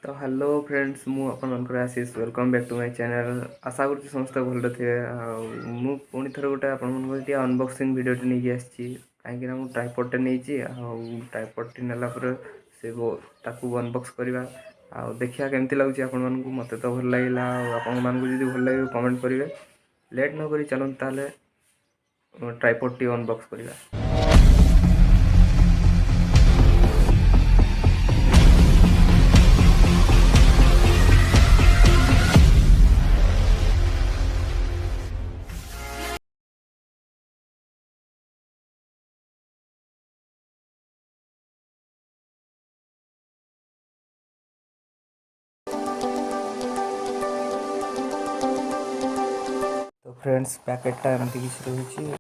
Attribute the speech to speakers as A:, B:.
A: तो hello friends मु अपन मनकर Ashish welcome back to my channel. आशा करछि समस्त भल थे। मु पुणी थर गोटे अपन मन अनबॉक्सिंग वीडियो नहीं आसी कहीं मु ट्राइपॉड टे नहीं ट्राइपॉड टी नेला पर से ताकू अनबॉक्स करवा देखिया केमती लगुच आपण मानकु मते तो भल लागिला आपण मानकु जदी भल लागे कमेंट करिवे। लेट न करी चलन ताले ट्राइपॉड टी अनबॉक्स करवा। तो फ्रेंड्स पैकेटा एमती किसी रही